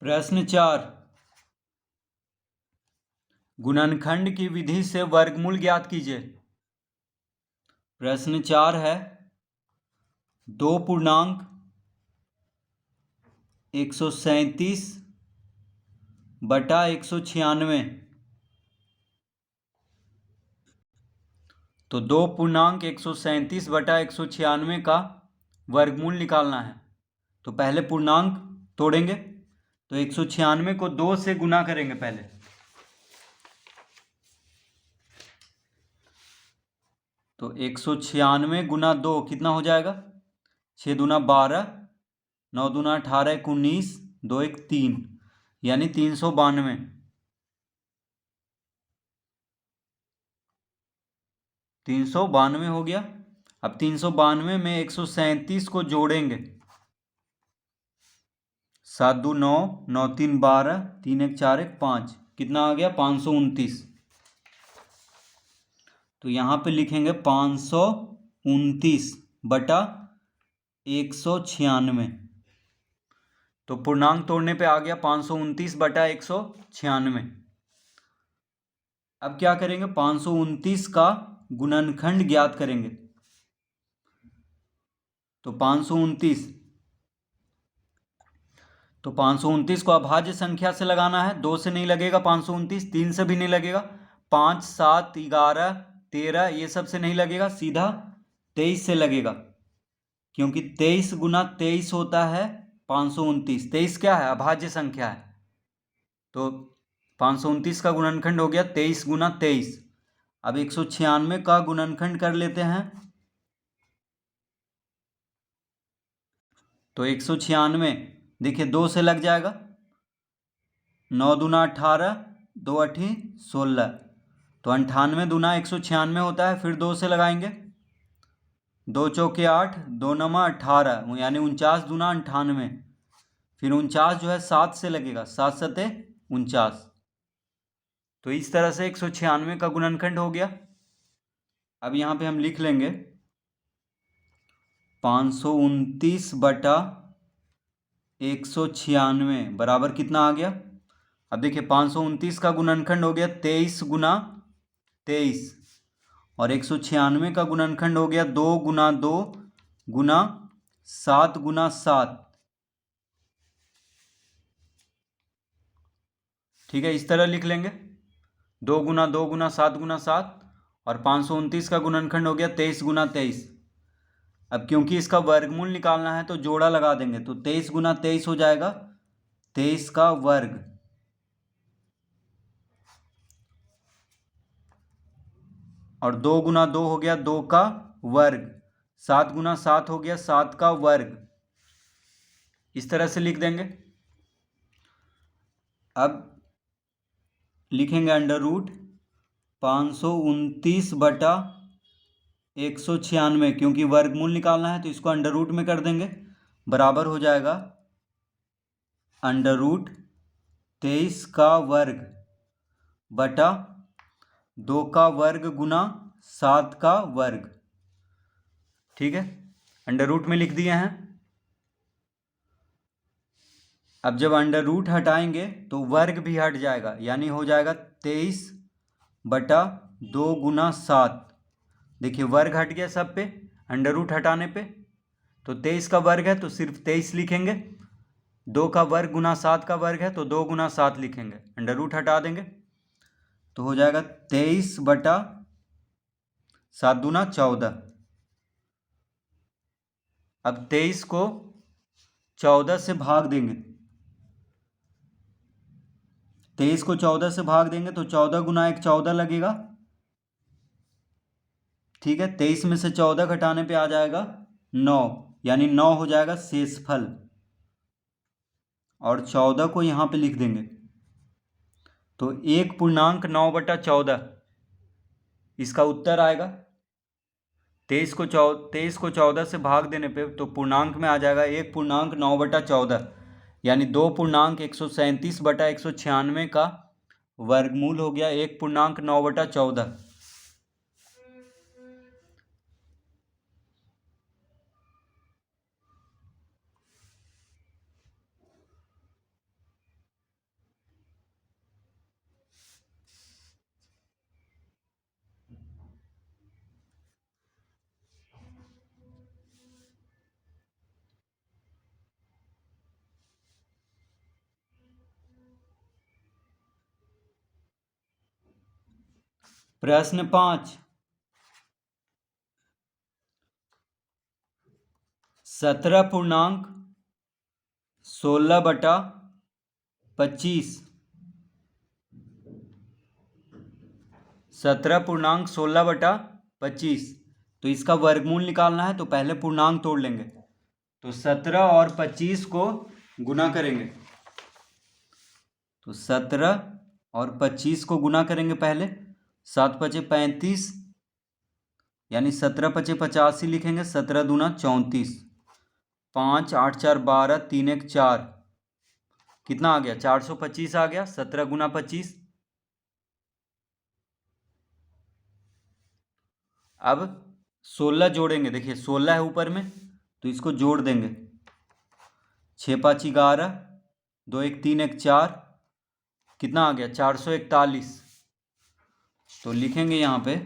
प्रश्न 4, गुणनखंड की विधि से वर्गमूल ज्ञात कीजिए। प्रश्न 4 है 2.137 बटा 196। तो 2.137 बटा 196 का वर्गमूल निकालना है। तो पहले पूर्णांक तोड़ेंगे। तो 196 को 2 से गुना करेंगे पहले। तो 196 गुना 2 कितना हो जाएगा? 6 दूना 12, 9 दूना 18, 19, 2 1 3, यानी 392। 392 हो गया। अब 392 में 137 को जोड़ेंगे। 7 2 9, 9 3 12, 3 1 4 1 5, कितना आ गया? 529। तो यहाँ पे लिखेंगे 529 बटा 196। तो पूर्णांक तोड़ने पे आ गया 529 बटा 196। अब क्या करेंगे? 529 का गुणनखंड ज्ञात करेंगे। तो 529 को अभाज्य संख्या से लगाना है। 2 से नहीं लगेगा 529, 3 से भी नहीं लगेगा, 5 7 11 13 ये सब से नहीं लगेगा, सीधा 23 से लगेगा। क्योंकि 23 गुना 23 होता है 529। 23 क्या है? अभाज्य संख्या है। तो 529 का गुणनखंड हो गया 23 गुना 23। अब 196 का गुणनखंड कर लेते हैं। तो 196 देखिए 2 से लग जाएगा। 9 दूना 18, 2 8 16, तो 98 दूना 196 होता है। फिर 2 से लगाएंगे। 2 चौके 8, 2 नमा 18, यानी 49 दूना 98। फिर 49 जो है 7 से लगेगा, 7 सते 49। तो इस तरह से 196 का गुणनखंड हो गया। अब यहाँ पे हम लिख लेंगे 529 बटा 196 बराबर कितना आ गया? अब देखिए 529 का गुणनखंड हो गया 23 गुना 23, और 196 का गुणनखंड हो गया 2 गुना 2 गुना 7 गुना 7। ठीक है, इस तरह लिख लेंगे 2 गुना 2 गुना 7 गुना 7, और 529 का गुणनखंड हो गया 23 गुना 23। अब क्योंकि इसका वर्गमूल निकालना है तो जोड़ा लगा देंगे। तो 23 गुना 23 हो जाएगा 23 का वर्ग, और 2 गुना 2 हो गया 2 का वर्ग, 7 गुना 7 हो गया 7 का वर्ग। इस तरह से लिख देंगे। अब लिखेंगे अंडर रूट 529 बटा 196, क्योंकि वर्गमूल निकालना है तो इसको अंडर रूट में कर देंगे। बराबर हो जाएगा अंडर रूट 23 का वर्ग बटा 2 का वर्ग गुना 7 का वर्ग। ठीक है, अंडर रूट में लिख दिए हैं। अब जब अंडर रूट हटाएंगे तो वर्ग भी हट जाएगा, यानी हो जाएगा 23 बटा 2 गुना 7। देखिए वर्ग हट गया सब पे अंडर रूट हटाने पे। तो 23 का वर्ग है तो सिर्फ 23 लिखेंगे। 2 का वर्ग गुना 7 का वर्ग है तो 2 गुना 7 लिखेंगे। अंडर रूट हटा देंगे तो हो जाएगा 23 बटा 7 दूना 14। अब 23 को 14 से भाग देंगे। 23 को 14 से भाग देंगे तो 14 गुना 1 14 लगेगा। ठीक है, 23 में से 14 घटाने पे आ जाएगा 9, यानी 9 हो जाएगा शेषफल, और 14 को यहाँ पे लिख देंगे। तो 1.9/14 इसका उत्तर आएगा। 23 को 14 से भाग देने पे तो पूर्णांक में आ जाएगा 1.9/14, यानी 2.137/196 का वर्गमूल हो गया 1.9/14। प्रश्न 5, 17.16/25, 17.16/25, तो इसका वर्गमूल निकालना है। तो पहले पूर्णांक तोड़ लेंगे। तो 17 और 25 को गुना करेंगे। तो 17 और 25 को गुना करेंगे पहले। 7 पचे 35, यानी 17 पचे 85 लिखेंगे। 17 दूना 34, 5 8 4 12, 3 1 4, कितना आ गया? 425 आ गया। 17 गुना 25। अब 16 जोड़ेंगे। देखिए 16 है ऊपर में, तो इसको जोड़ देंगे। 6 5 11, 2 1 3 1 4, कितना आ गया? 441। तो लिखेंगे यहाँ पे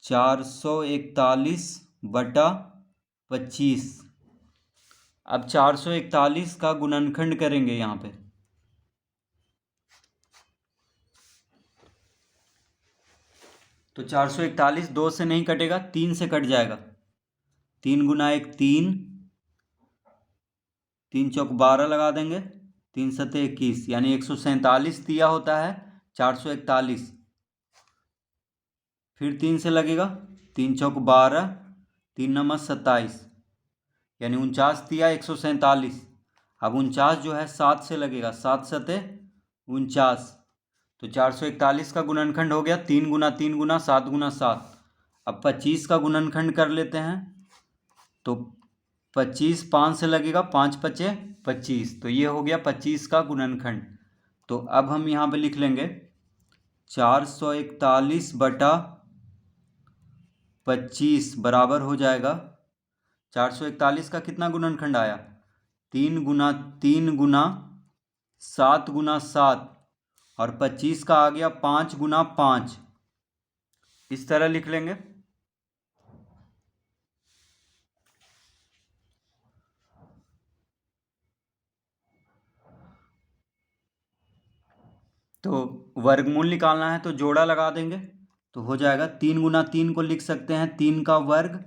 441/25। अब 441 का गुणनखंड करेंगे यहाँ पे। तो 441 2 से नहीं कटेगा, 3 से कट जाएगा। 3 गुना 1 3, 3 चौक 12 लगा देंगे। 3 सते 21, यानी 147 दिया होता है 441। फिर 3 से लगेगा। 3 चौक 12, 3 नमक 27, यानी 49 दिया 147। अब 49 जो है 7 से लगेगा। 7 सते 49, तो 441 का गुणनखंड हो गया 3 गुना 3 गुना 7 गुना 7। अब 25 का गुणनखंड कर लेते हैं। तो 25 5 से लगेगा। 5 पचे 25, तो ये हो गया 25 का गुणनखंड। तो अब हम यहाँ पे लिख लेंगे 441/25 बराबर हो जाएगा। 441 का कितना गुणनखंड आया? 3 गुना 3 गुना 7 गुना 7, और 25 का आ गया 5 गुना 5। इस तरह लिख लेंगे। तो वर्गमूल निकालना है, तो जोड़ा लगा देंगे। तो हो जाएगा 3 गुना 3 को लिख सकते हैं 3 का वर्ग,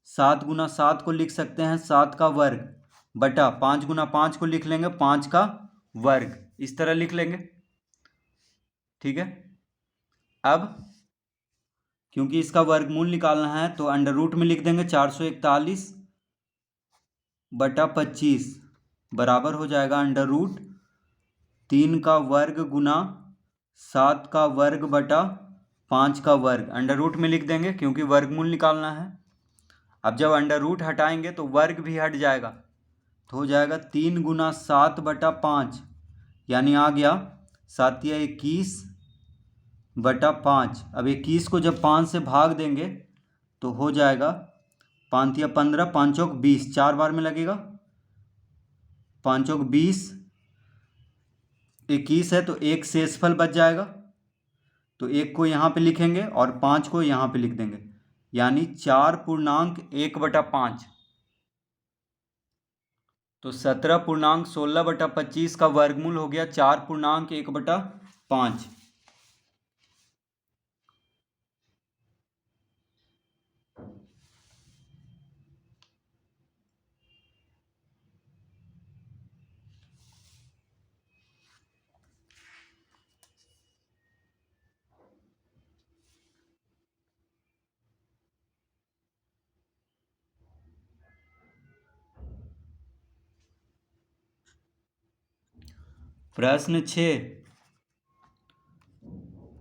7 गुना 7 को लिख सकते हैं 7 का वर्ग, बटा 5 गुना 5 को लिख लेंगे 5 का वर्ग। इस तरह लिख लेंगे। ठीक है। अब क्योंकि इसका वर्गमूल निकालना है, तो अंडर रूट में लिख देंगे 441/25 बराबर हो जाएगा अंडर रूट 3 का वर्ग गुना 7 का वर्ग बटा 5 का वर्ग। अंडर रूट में लिख देंगे क्योंकि वर्गमूल निकालना है। अब जब अंडर रूट हटाएंगे तो वर्ग भी हट जाएगा। तो हो जाएगा 3 गुना 7/5, यानी आ गया 7 या 21/5। अब 21 को जब 5 से भाग देंगे तो हो जाएगा 5 या 15, 5 चौक 20, 4 बार में लगेगा। 5 चौक 20, 21 है तो एक शेषफल बच जाएगा। तो 1 को यहाँ पे लिखेंगे और 5 को यहाँ पे लिख देंगे, यानी 4.1/5। तो 17.16/25 का वर्गमूल हो गया 4.1/5। प्रश्न 6,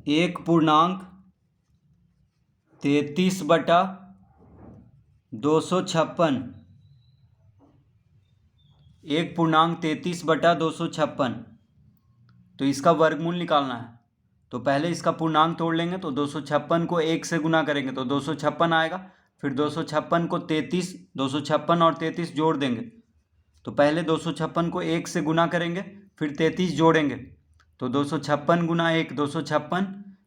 1.33/256, 1.33/256, तो इसका वर्गमूल निकालना है। तो पहले इसका पूर्णांक तोड़ लेंगे। तो 256 को 1 से गुना करेंगे तो 256 आएगा। फिर 256 को 33, 256 और 33 जोड़ देंगे। तो पहले 256 को 1 से गुना करेंगे, फिर 33 जोड़ेंगे। तो 256 गुना 1 256,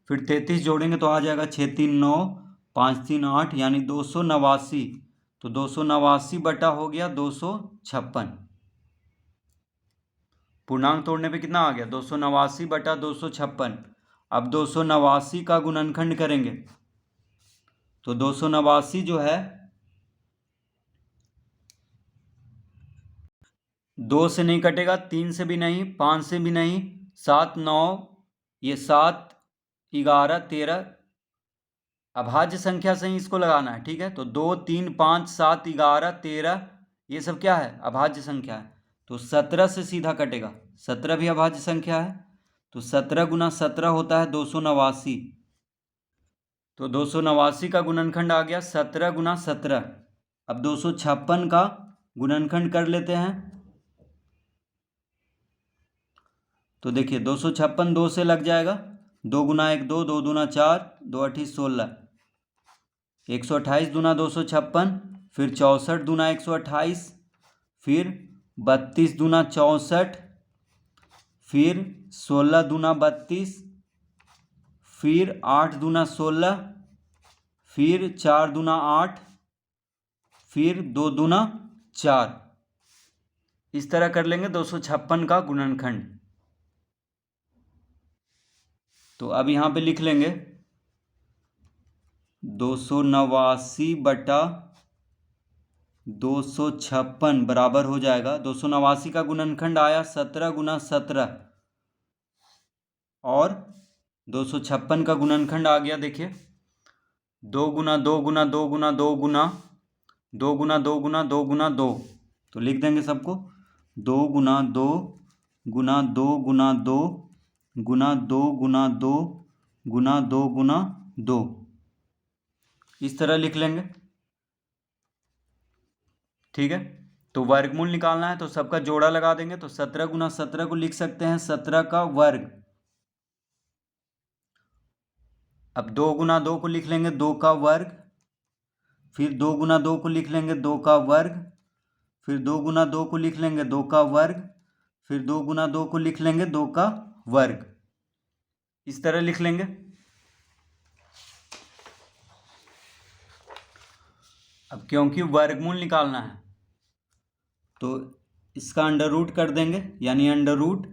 फिर 33 जोड़ेंगे तो आ जाएगा 6 3 9, 5 3 8, यानी 289। तो 289 बटा हो गया 256। पूर्णांक तोड़ने पे कितना आ गया? 289/256। अब 289 का गुणनखंड करेंगे तो 289 जो है 2 से नहीं कटेगा, 3 से भी नहीं, 5 से भी नहीं, 7 9, ये 7 11 13 अभाज्य संख्या से ही इसको लगाना है। ठीक है, तो 2 3 5 7 11 13 ये सब क्या है? अभाज्य संख्या है। तो 17 से सीधा कटेगा, 17 भी अभाज्य संख्या है। तो 17 गुना 17 होता है 289। तो 289 का गुणनखंड आ गया 17 गुना 17। अब 256 का गुणनखंड कर लेते हैं। तो देखिए 256 2 से लग जाएगा, 2 गुना 1 2, 2 दूना 4, 2 अठी 16, 128 दूना 256, फिर 64 दूना 128, फिर 32 दूना 64, फिर 16 दूना 32, फिर 8 दूना 16, फिर 4 दूना 8, फिर 2 दूना 4। इस तरह कर लेंगे 256 का गुणनखंड। तो अब यहाँ पे लिख लेंगे 289 बटा 256 बराबर हो जाएगा, 289 का गुणनखंड आया 17 गुना 17 और 256 का गुणनखंड आ गया, देखिए 2 गुना 2 गुना 2 गुना 2 गुना 2 गुना 2 गुना 2 गुना 2। तो लिख देंगे सबको 2 गुना 2 गुना 2 गुना 2 गुना 2 गुना 2 गुना 2 गुना 2, इस तरह लिख लेंगे। ठीक है, तो वर्गमूल निकालना है तो सबका जोड़ा लगा देंगे। तो 17 गुना 17 को लिख सकते हैं 17 का वर्ग। अब 2 गुना 2 को लिख लेंगे 2 का वर्ग, फिर 2 गुना 2 को लिख लेंगे 2 का वर्ग, फिर 2 गुना 2 को लिख लेंगे 2 का वर्ग, फिर 2 गुना 2 को लिख लेंगे 2 का वर्ग, इस तरह लिख लेंगे। अब क्योंकि वर्गमूल निकालना है तो इसका अंडर रूट कर देंगे, यानी अंडर रूट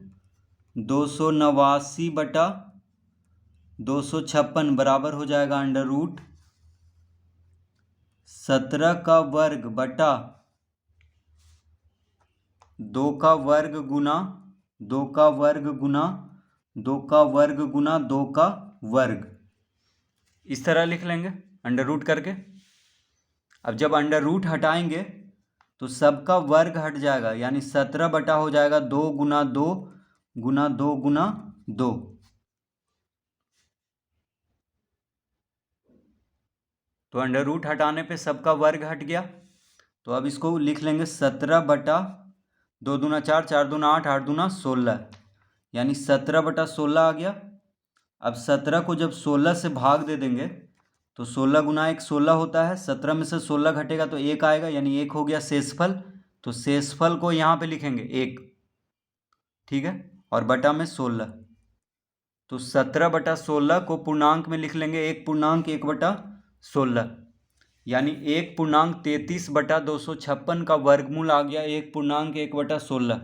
289 बटा 256 बराबर हो जाएगा अंडर रूट 17 का वर्ग बटा 2 का वर्ग गुना 2 का वर्ग गुना 2 का वर्ग गुना 2 का वर्ग, इस तरह लिख लेंगे अंडर रूट करके। अब जब अंडर रूट हटाएंगे तो सबका वर्ग हट जाएगा, यानी 17 बटा हो जाएगा 2 गुना 2 गुना 2 गुना 2। तो अंडर रूट हटाने पे सबका वर्ग हट गया। तो अब इसको लिख लेंगे 17 बटा 2 दूना 4, 4 दूना 8, 8 दूना 16, यानी 17 बटा 16 आ गया। अब 17 को जब 16 से भाग दे देंगे तो 16 गुना 1 16 होता है, 17 में से 16 घटेगा तो 1 आएगा, यानी 1 हो गया शेषफल। तो शेषफल को यहाँ पे लिखेंगे 1, ठीक है, और बटा में 16। तो 17 बटा 16 को पूर्णांक में लिख लेंगे 1 पूर्णांक 1 बटा 16, यानी 1 पूर्णांक 33 बटा 256 का वर्गमूल आ गया 1 पूर्णांक 1 बटा 16।